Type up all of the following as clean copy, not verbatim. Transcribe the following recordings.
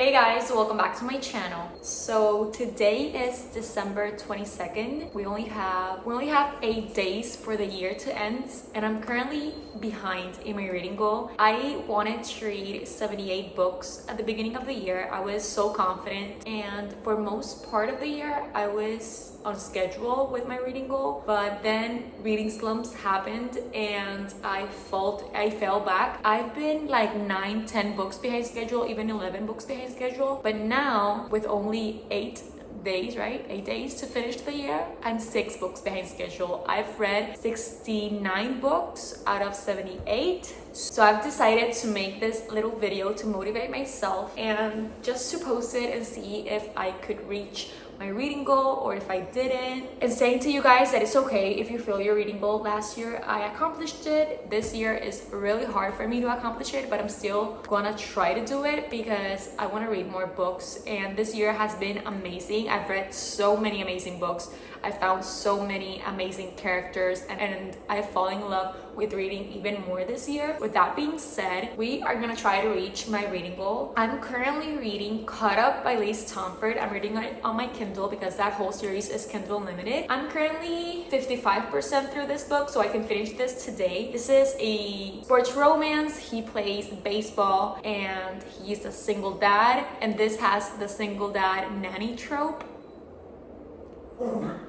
Hey guys, welcome back to my channel. So today is December 22nd. We only have 8 days for the year to end, and I'm currently behind in my reading goal. I wanted to read 78 books at the beginning of the year. I was so confident, and for most part of the year I was on schedule with my reading goal, but then reading slumps happened and I fell back. I've been like 9-10 books behind schedule, even 11 books behind schedule, but now with only 8 days, right? 8 days to finish the year, I'm 6 books behind schedule. I've read 69 books out of 78. So I've decided to make this little video to motivate myself and just to post it and see if I could reach my reading goal or if I didn't, and saying to you guys that it's okay if you fail your reading goal. Last year I accomplished it. This year is really hard for me to accomplish it, but I'm still gonna try to do it because I want to read more books, and this year has been amazing. I've read so many amazing books. I found so many amazing characters, and I've fallen in love with reading even more this year. With that being said, we are gonna try to reach my reading goal. I'm currently reading Caught Up by Liz Tomford. I'm reading it on my Kindle because that whole series is Kindle Unlimited. I'm currently 55% through this book, so I can finish this today. This is a sports romance. He plays baseball and he's a single dad, and this has the single dad nanny trope.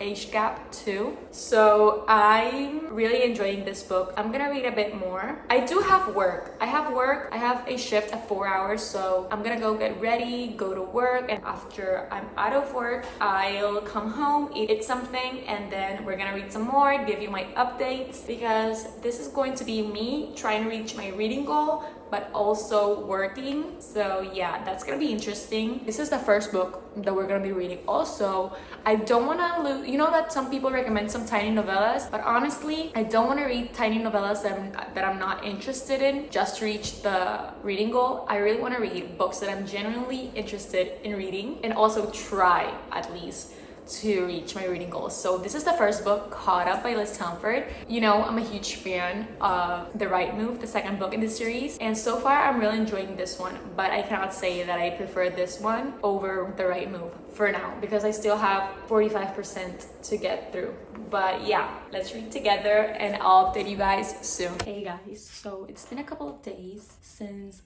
Age gap too. So I'm really enjoying this book. I'm gonna read a bit more. I do have work. I have a shift at 4 hours, so I'm gonna go get ready, go to work, and after I'm out of work, I'll come home, eat something, and then we're gonna read some more, give you my updates, because this is going to be me trying to reach my reading goal but also working. So yeah, that's gonna be interesting. This is the first book that we're gonna be reading. Also, I don't wanna lose, you know that some people recommend some tiny novellas, but honestly I don't want to read tiny novellas that I'm not interested in just to reach the reading goal. I really want to read books that I'm genuinely interested in reading, and also try at least to reach my reading goals. So this is the first book, Caught Up by Liz Tomford. You know, I'm a huge fan of The Right Move, the second book in the series, and so far I'm really enjoying this one, but I cannot say that I prefer this one over The Right Move for now because I still have 45% to get through. But yeah, let's read together and I'll update you guys soon. Hey guys, so it's been a couple of days since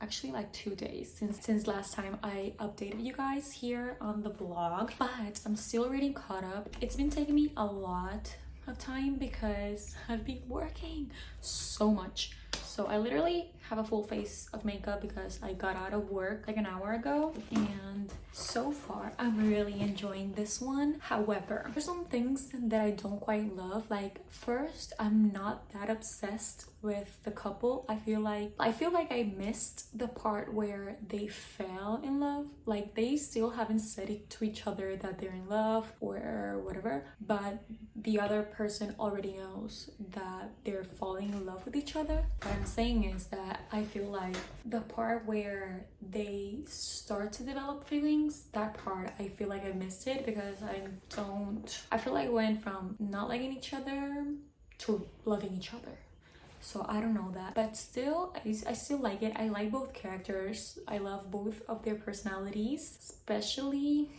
actually like 2 days since last time I updated you guys here on the vlog, but I'm still reading Caught Up. It's been taking me a lot of time because I've been working so much. So I literally have a full face of makeup because I got out of work like an hour ago, and so far I'm really enjoying this one. However, there's some things that I don't quite love. Like, first, I'm not that obsessed with the couple. I feel like I missed the part where they fell in love. Like, they still haven't said it to each other that they're in love or whatever, but the other person already knows that they're falling in love with each other. What I'm saying is that I feel like the part where they start to develop feelings, that part, I feel like I missed it because I feel like I went from not liking each other to loving each other. So I don't know that, but still, I still like it. I like both characters. I love both of their personalities, especially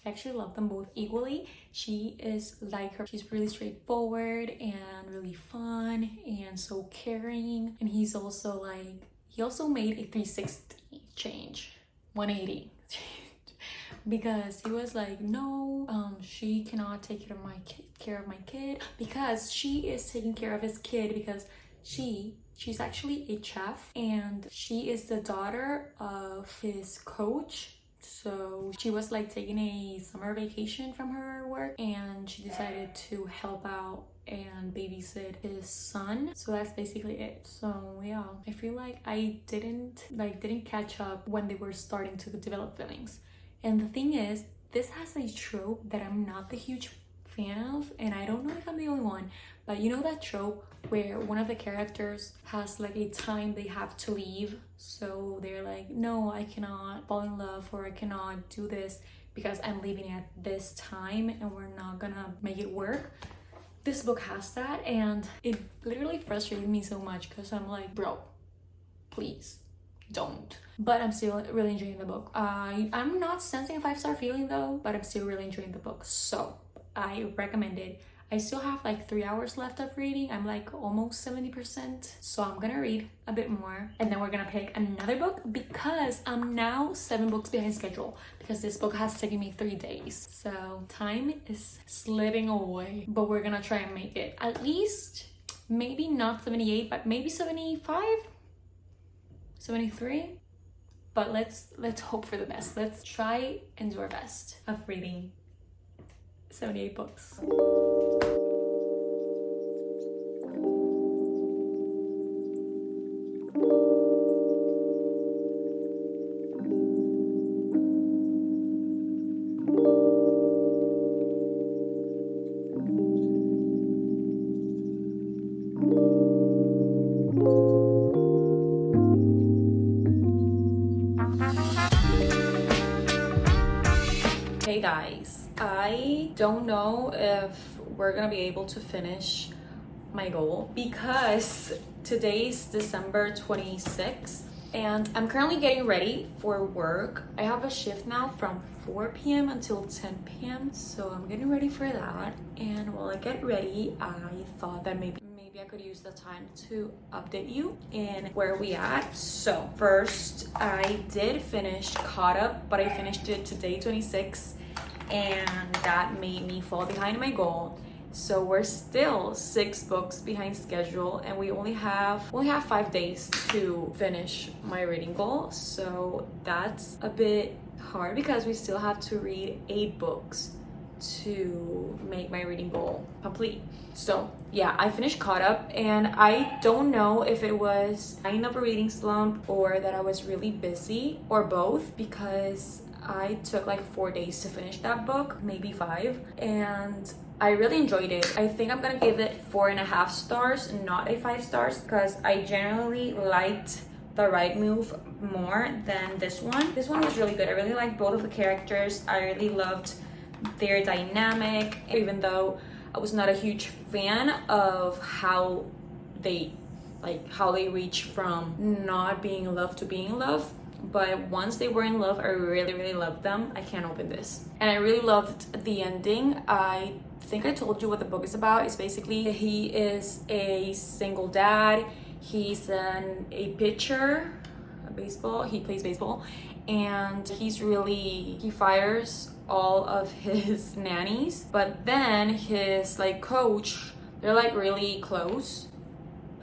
I actually love them both equally. She is like her. She's really straightforward and really fun and so caring. And he also made a 360 change, 180 change, because he was like, no, she cannot take care of my kid because she is taking care of his kid because she's actually a chef and she is the daughter of his coach. So she was like taking a summer vacation from her work and she decided to help out and babysit his son. So that's basically it. So yeah, I feel like I didn't catch up when they were starting to develop feelings. And the thing is, this has a trope that I'm not the huge fan of, and I don't know if I'm the only one, but you know that trope where one of the characters has like a time they have to leave, so they're like, no, I cannot fall in love or I cannot do this because I'm leaving at this time and we're not gonna make it work. This book has that, and it literally frustrated me so much because I'm like, bro, please don't. But I'm still really enjoying the book. I'm not sensing a 5-star feeling though, but I'm still really enjoying the book. So I recommend it. I still have like 3 hours left of reading. I'm like almost 70%. So I'm gonna read a bit more and then we're gonna pick another book because I'm now 7 books behind schedule because this book has taken me 3 days. So time is slipping away, but we're gonna try and make it at least, maybe not 78, but maybe 75, 73. But let's hope for the best. Let's try and do our best of reading 78 books. Hey guys, I don't know if we're gonna be able to finish my goal because today's December 26th and I'm currently getting ready for work. I have a shift now from 4 p.m. until 10 p.m. so I'm getting ready for that, and while I get ready I thought that maybe I could use the time to update you in where we at. So first, I did finish Caught Up, but I finished it today 26, and that made me fall behind my goal. So we're still 6 books behind schedule, and we only have 5 days to finish my reading goal. So that's a bit hard because we still have to read 8 books to make my reading goal complete. So yeah, I finished Caught Up, and I don't know if it was kind of a reading slump or that I was really busy or both, because I took like 4 days to finish that book, maybe 5, and I really enjoyed it. I think I'm gonna give it 4.5 stars, not a 5 stars, because I generally liked The Right Move more than this one. This one was really good. I really liked both of the characters. I really loved their dynamic, even though I was not a huge fan of how they reach from not being in love to being in love. But once they were in love, I really loved them. I can't open this. And I really loved the ending. I think I told you what the book is about. It's basically he is a single dad. He's a pitcher, baseball. He plays baseball, and he fires all of his nannies, but then his like coach, they're like really close.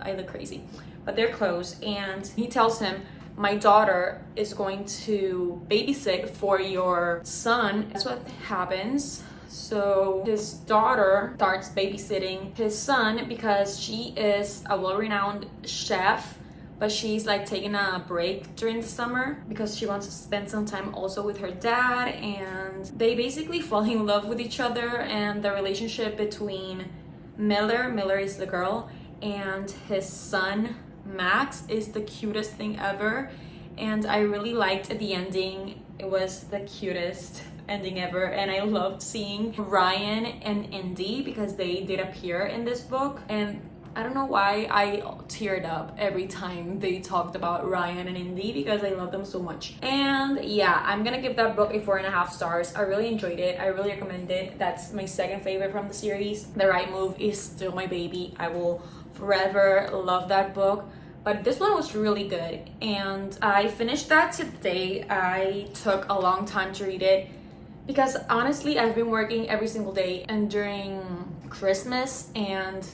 I look crazy, but they're close, and he tells him, my daughter is going to babysit for your son. That's what happens. So his daughter starts babysitting his son because she is a well-renowned chef, but she's like taking a break during the summer because she wants to spend some time also with her dad, and they basically fall in love with each other. And the relationship between Miller is the girl, and his son Max is the cutest thing ever, and I really liked the ending. It was the cutest ending ever, and I loved seeing Ryan and Indy because they did appear in this book, and I don't know why I teared up every time they talked about Ryan and Indy because I love them so much. And yeah, I'm gonna give that book a 4.5 stars. I really enjoyed it. I really recommend it. That's my second favorite from the series. The Right Move is still my baby. I will forever love that book. But this one was really good, and I finished that today. I took a long time to read it because honestly, I've been working every single day, and during Christmas and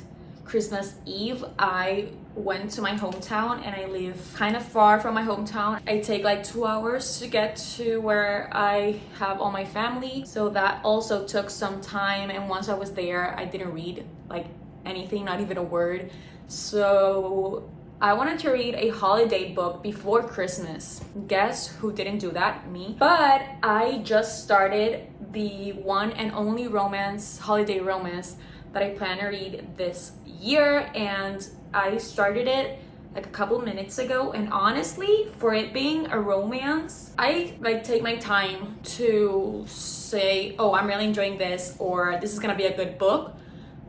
Christmas Eve, I went to my hometown, and I live kind of far from my hometown. I take like 2 hours to get to where I have all my family, so that also took some time, and once I was there, I didn't read like anything, not even a word. So I wanted to read a holiday book before Christmas. Guess who didn't do that? Me. But I just started the one and only holiday romance that I plan to read this year, and I started it like a couple minutes ago, and honestly, for it being a romance, I like take my time to say, oh, I'm really enjoying this, or this is gonna be a good book.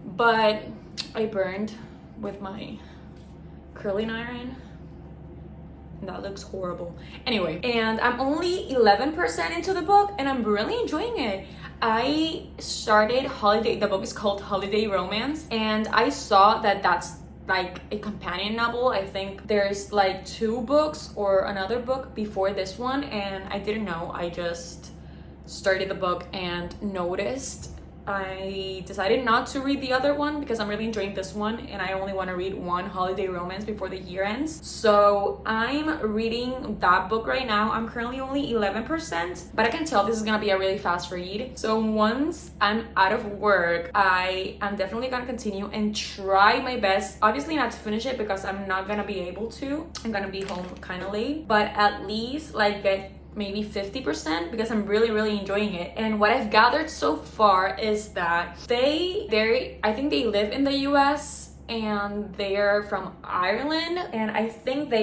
But I burned with my curling iron. and that looks horrible. Anyway, and I'm only 11% into the book and I'm really enjoying it. I started the book is called Holiday Romance, and I saw that that's like a companion novel. I think there's like 2 books or another book before this one, and I didn't know. I just started the book and noticed. I decided not to read the other one because I'm really enjoying this one and I only want to read one holiday romance before the year ends. So I'm reading that book right now. I'm currently only 11%, but I can tell this is gonna be a really fast read. So once I'm out of work, I am definitely gonna continue and try my best. Obviously not to finish it because I'm not gonna be able to. I'm gonna be home kind of late, but at least like get maybe 50% because I'm really enjoying it. And what I've gathered so far is that I think they live in the US and they're from Ireland, and I think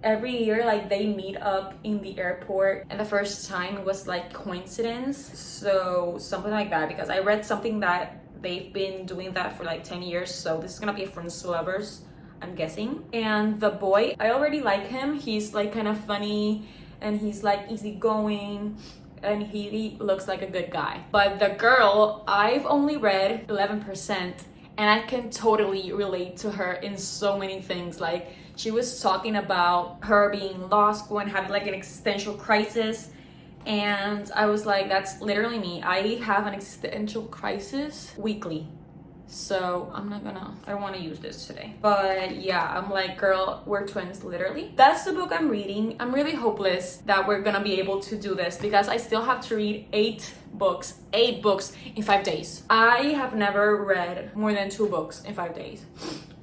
every year like they meet up in the airport, and the first time was like coincidence, so something like that, because I read something that they've been doing that for like 10 years, so this is gonna be a friends to lovers, I'm guessing. And the boy, I already like him. He's like kind of funny and he's like easygoing and he looks like a good guy. But the girl, I've only read 11% and I can totally relate to her in so many things. Like she was talking about her being lost, going having like an existential crisis, and I was like, that's literally me. I have an existential crisis weekly. So I don't want to use this today, but yeah, I'm like, girl, we're twins, literally. That's the book I'm reading. I'm really hopeless that we're gonna be able to do this because I still have to read 8 books in 5 days. I have never read more than 2 books in 5 days.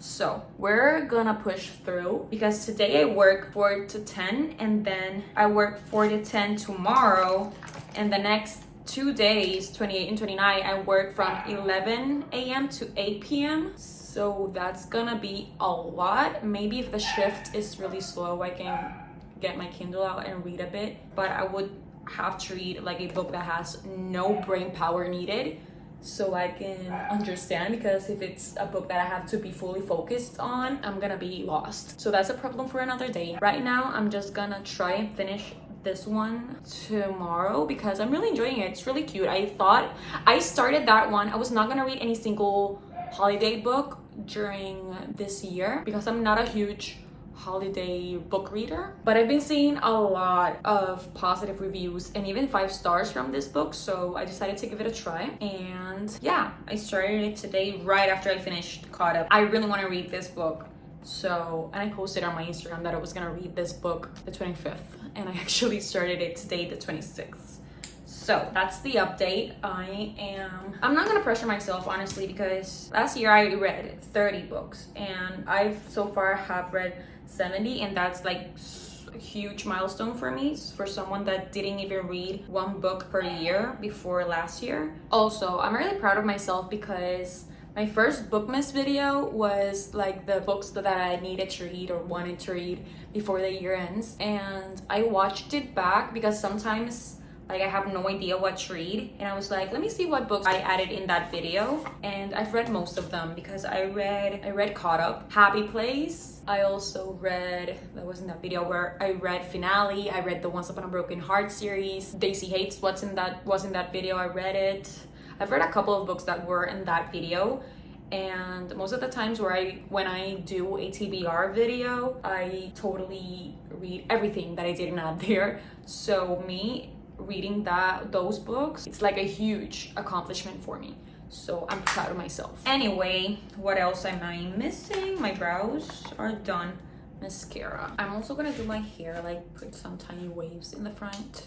So we're gonna push through because today I work 4 to 10 and then I work 4 to 10 tomorrow, and the next 2 days, 28 and 29, I work from 11 a.m. to 8 p.m. So that's gonna be a lot. Maybe if the shift is really slow, I can get my Kindle out and read a bit, but I would have to read like a book that has no brain power needed so I can understand, because if it's a book that I have to be fully focused on, I'm gonna be lost. So that's a problem for another day. Right now, I'm just gonna try and finish this one tomorrow because I'm really enjoying it. It's really cute. I thought I started that one. I was not gonna read any single holiday book during this year because I'm not a huge holiday book reader, but I've been seeing a lot of positive reviews and even 5 stars from this book, so I decided to give it a try. And yeah, I started it today right after I finished Caught Up. I really want to read this book, so, and I posted on my Instagram that I was gonna read this book the 25th, and I actually started it today, the 26th. So that's the update. I'm not gonna pressure myself, honestly, because last year I read 30 books and I've so far have read 70, and that's like a huge milestone for me, for someone that didn't even read 1 book per year before last year. Also, I'm really proud of myself because my first Bookmas video was like the books that I needed to read or wanted to read before the year ends, and I watched it back because sometimes like I have no idea what to read, and I was like, let me see what books I added in that video, and I've read most of them because I read Caught Up, Happy Place. I also read, that was in that video where I read Finale. I read the Once Upon a Broken Heart series. Daisy Hates was in that video. I read it. I've read a couple of books that were in that video, and most of the times when I do a TBR video, I totally read everything that I didn't add there. So me reading those books, it's like a huge accomplishment for me. So I'm proud of myself. Anyway, what else am I missing? My brows are done. Mascara. I'm also gonna do my hair, like put some tiny waves in the front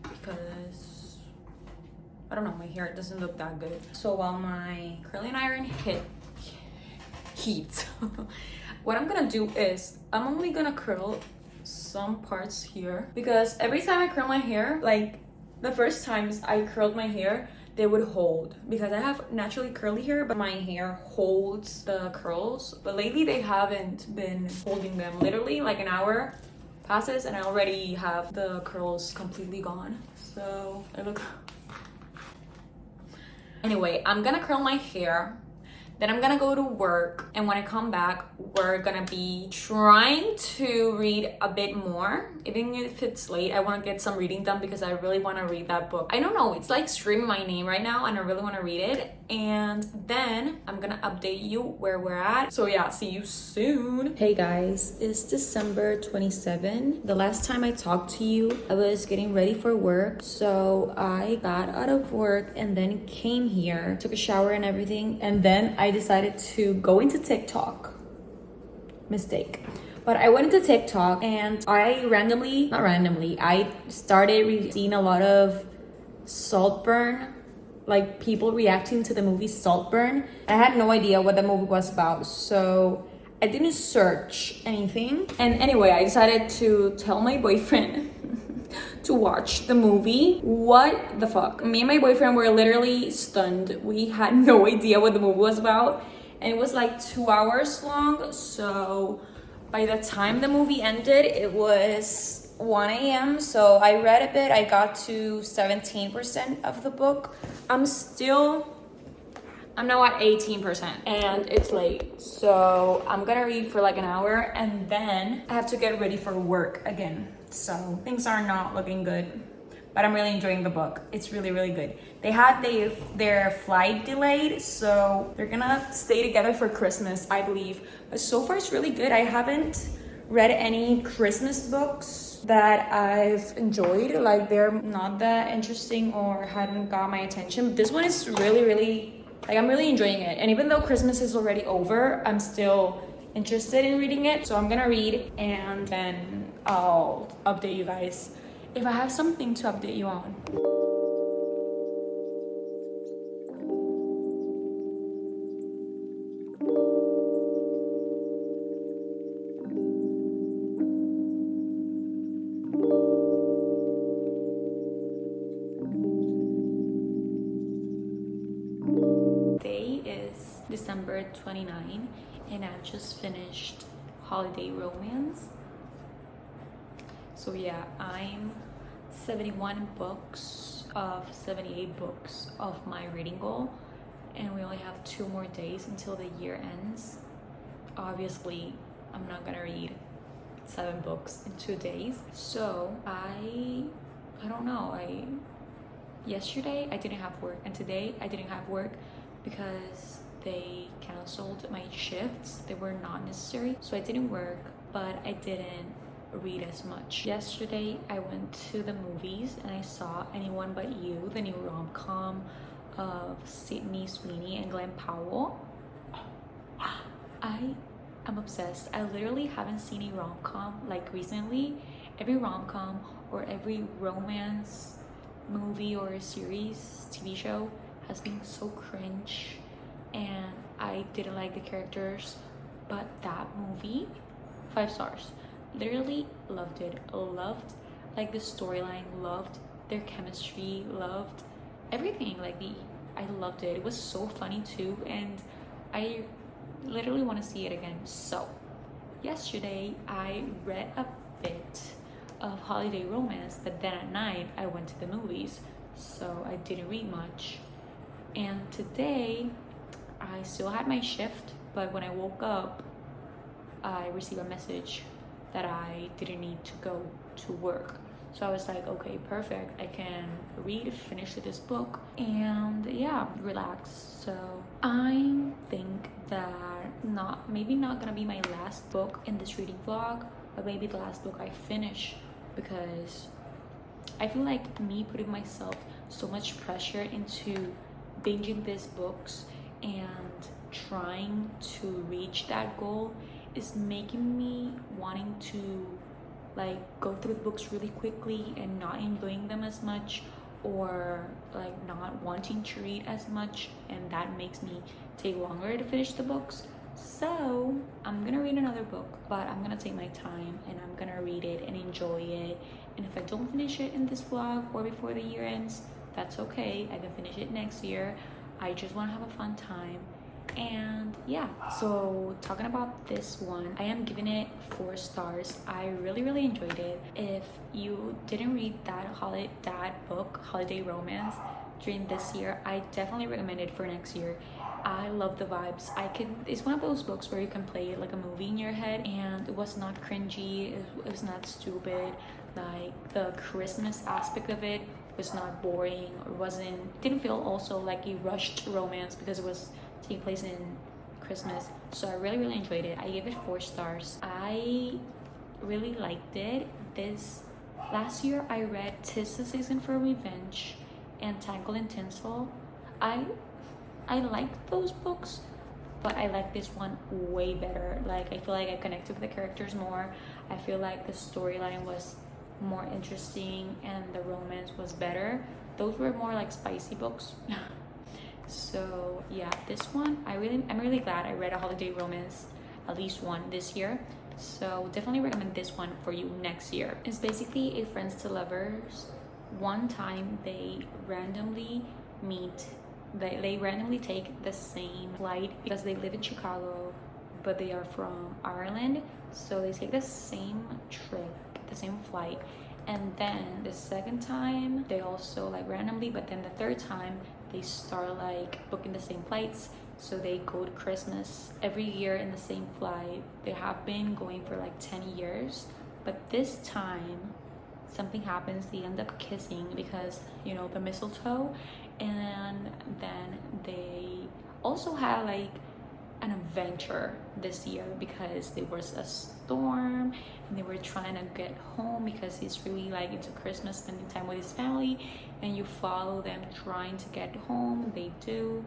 because I don't know, my hair doesn't look that good. So while my curling iron heats, what I'm gonna do is I'm only gonna curl some parts here because every time I curl my hair, like the first times I curled my hair, they would hold because I have naturally curly hair, but my hair holds the curls. But lately they haven't been holding them. Literally like an hour passes and I already have the curls completely gone. So I look... Anyway, I'm gonna curl my hair. Then I'm gonna go to work, and when I come back, we're gonna be trying to read a bit more. Even if it's late, I want to get some reading done because I really want to read that book. I don't know, it's like screaming my name right now and I really want to read it. And then I'm gonna update you where we're at. So yeah, see you soon. Hey guys, it's December 27. The last time I talked to you, I was getting ready for work. So I got out of work and then came here, took a shower and everything, and then I decided to go into TikTok. Mistake. But I went into TikTok and I I started seeing a lot of Saltburn, like people reacting to the movie Saltburn. I had no idea what the movie was about, so I didn't search anything. And anyway, I decided to tell my boyfriend to watch the movie. What the fuck? Me and my boyfriend were literally stunned. We had no idea what the movie was about. And it was like 2 hours long. So by the time the movie ended, it was 1 a.m. So I read a bit. I got to 17% of the book. I'm now at 18% and it's late. So I'm gonna read for like an hour and then I have to get ready for work again. So things are not looking good, but I'm really enjoying the book. It's really, really good. They had their flight delayed, so they're gonna stay together for Christmas, I believe. But so far it's really good. I haven't read any Christmas books that I've enjoyed. Like they're not that interesting or hadn't got my attention. But this one is really, really, like I'm really enjoying it. And even though Christmas is already over, I'm still interested in reading it. So I'm gonna read and then I'll update you guys if I have something to update you on. Today is December 29 and I just finished Holiday Romance. So yeah, I'm 71 books of 78 books of my reading goal, and we only have 2 more days until the year ends. Obviously, I'm not gonna read 7 books in 2 days. So I don't know. Yesterday I didn't have work, and today I didn't have work because they canceled my shifts. They were not necessary, so I didn't work, but I didn't read as much. Yesterday I went to the movies and I saw Anyone But You, the new rom-com of Sydney Sweeney and Glenn Powell. I am obsessed. I literally haven't seen a rom-com like recently. Every rom-com or every romance movie or series, TV show has been so cringe and I didn't like the characters, but that movie, 5 stars. Literally loved it. Loved like the storyline, loved their chemistry, loved everything. I loved it. It was so funny too, and I literally want to see it again. So yesterday I read a bit of Holiday Romance, but then at night I went to the movies, so I didn't read much. And today I still had my shift, but when I woke up I received a message that I didn't need to go to work. So I was like, okay, perfect. I can finish this book and yeah, relax. So I think that maybe not gonna be my last book in this reading vlog, but maybe the last book I finish, because I feel like me putting myself so much pressure into binging these books and trying to reach that goal is making me wanting to like go through the books really quickly and not enjoying them as much, or like not wanting to read as much, and that makes me take longer to finish the books. So I'm gonna read another book, but I'm gonna take my time and I'm gonna read it and enjoy it. And if I don't finish it in this vlog or before the year ends, that's okay. I can finish it next year. I just want to have a fun time. And yeah, so talking about this one, I am giving it 4 stars. I really enjoyed it. If you didn't read that book, Holiday Romance, during this year, I definitely recommend it for next year. I love the vibes. It's one of those books where you can play it like a movie in your head, and it was not cringy, it was not stupid. Like the Christmas aspect of it was not boring, or didn't feel also like a rushed romance because it was taking place in Christmas. So I really enjoyed it. I gave it 4 stars. I really liked it. Last year I read 'Tis the Season for Revenge and Tangled in Tinsel. I liked those books, but I like this one way better. Like I feel like I connected with the characters more. I feel like the storyline was more interesting and the romance was better. Those were more like spicy books. So yeah, this one I'm really glad I read a holiday romance, at least one this year. So definitely recommend this one for you next year. It's basically a friends to lovers. One time they randomly meet, they randomly take the same flight because they live in Chicago but they are from Ireland, so they take the same trip, the same flight. And then the second time they also like randomly, but then the third time they start like booking the same flights, so they go to Christmas every year in the same flight. They have been going for like 10 years, but this time something happens. They end up kissing because, you know, the mistletoe. And then they also had like an adventure this year because there was a storm and they were trying to get home because he's really like into Christmas, spending time with his family, and you follow them trying to get home. They do,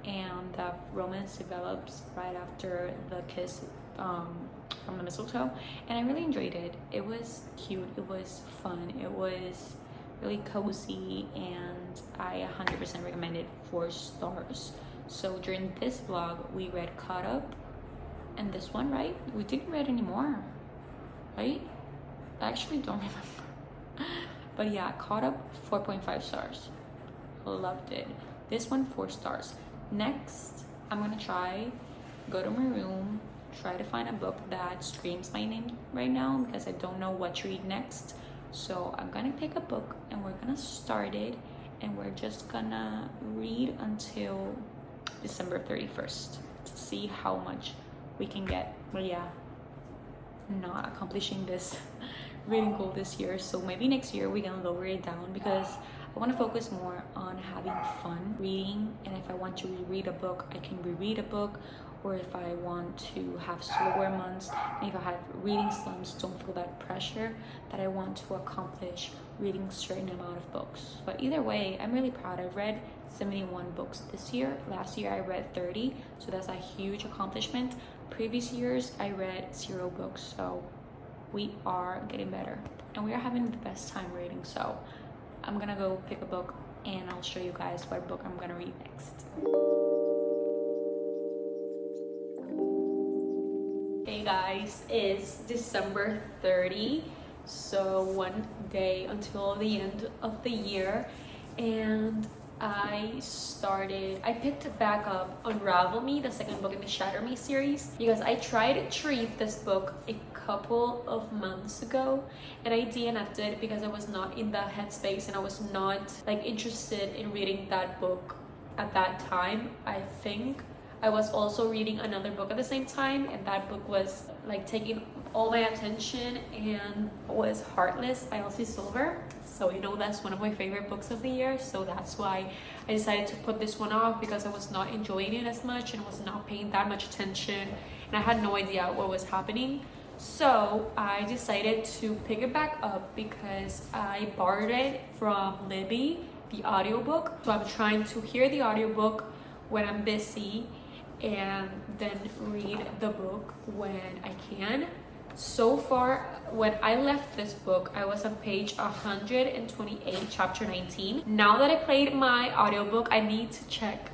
and the romance develops right after the kiss from the mistletoe. And I really enjoyed it. It was cute, it was fun, it was really cozy, and I 100% recommend it. 4 stars. So during this vlog we read Caught Up and this one, right? We didn't read anymore, right? I actually don't remember. But yeah, Caught Up, 4.5 stars. Loved it. This one, 4 stars. Next, I'm gonna go to my room, try to find a book that screams my name right now because I don't know what to read next. So I'm gonna pick a book and we're gonna start it, and we're just gonna read until December 31st to see how much we can get. But yeah, not accomplishing this reading goal this year, so maybe next year we can lower it down because I want to focus more on having fun reading. And if I want to reread a book, I can reread a book. Or if I want to have slower months, and if I have reading slumps, don't feel that pressure that I want to accomplish reading a certain amount of books. But either way, I'm really proud. I've read 71 books this year. Last year I read 30, so that's a huge accomplishment. Previous years I read 0 books, so we are getting better and we are having the best time reading. So I'm gonna go pick a book and I'll show you guys what book I'm gonna read next. Hey guys, it's December 30, so one day until the end of the year, and I picked back up Unravel Me, the second book in the Shatter Me series, because I tried to read this book a couple of months ago and I DNF'd it because I was not in the headspace and I was not like interested in reading that book at that time. I think I was also reading another book at the same time, and that book was like taking all my attention, and was Heartless by Elsie Silver. So you know, that's one of my favorite books of the year, so that's why I decided to put this one off, because I was not enjoying it as much and was not paying that much attention, and I had no idea what was happening. So I decided to pick it back up because I borrowed it from Libby, the audiobook. So I'm trying to hear the audiobook when I'm busy and then read the book when I can. So far, when I left this book, I was on page 128, chapter 19. Now that I played my audiobook, I need to check,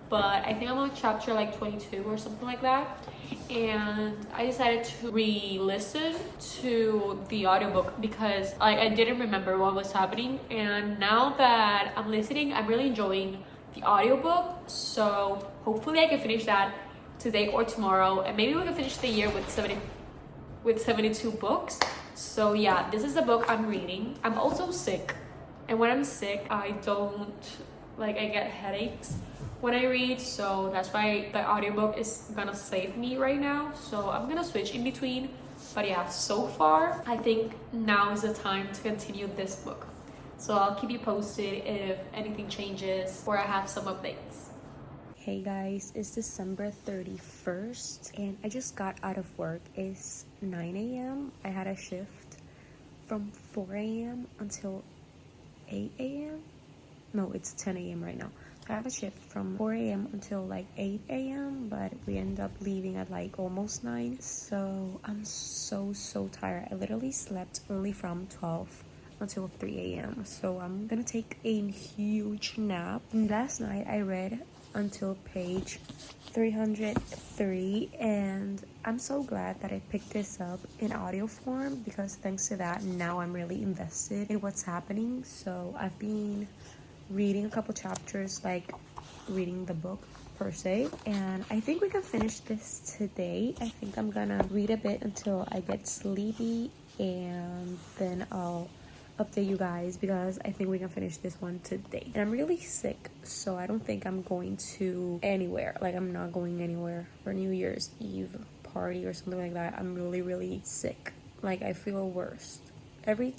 but I think I'm on chapter like 22 or something like that. And I decided to re-listen to the audiobook because I didn't remember what was happening. And now that I'm listening, I'm really enjoying the audiobook. So hopefully I can finish that today or tomorrow, and maybe we can finish the year with 72 books. So yeah, this is the book I'm reading. I'm also sick, and when I'm sick I don't Like I get headaches when I read, so that's why the audiobook is gonna save me right now. So I'm gonna switch in between. But yeah, so far I think now is the time to continue this book. So I'll keep you posted if anything changes or I have some updates. Hey guys, it's December 31st and I just got out of work. It's 9 a.m. I had a shift from 4 a.m. until 8 a.m. No, it's 10 a.m. right now. I have a shift from 4 a.m. until like 8 a.m. but we end up leaving at like almost 9. So I'm so tired. I literally slept only from 12 until 3 a.m. So I'm gonna take a huge nap. And last night I read until page 303 and I'm so glad that I picked this up in audio form because thanks to that now I'm really invested in what's happening. So I've been reading a couple chapters, like reading the book per se, and I think we can finish this today. I think I'm gonna read a bit until I get sleepy and then I'll update you guys because I think we can finish this one today. And I'm really sick, so I don't think I'm going to anywhere. Like I'm not going anywhere for New Year's Eve party or something like that. I'm really sick. Like I feel worse. Every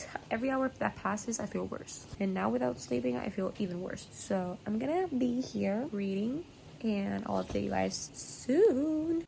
hour that passes I feel worse, and now without sleeping I feel even worse. So I'm gonna be here reading and I'll update you guys soon.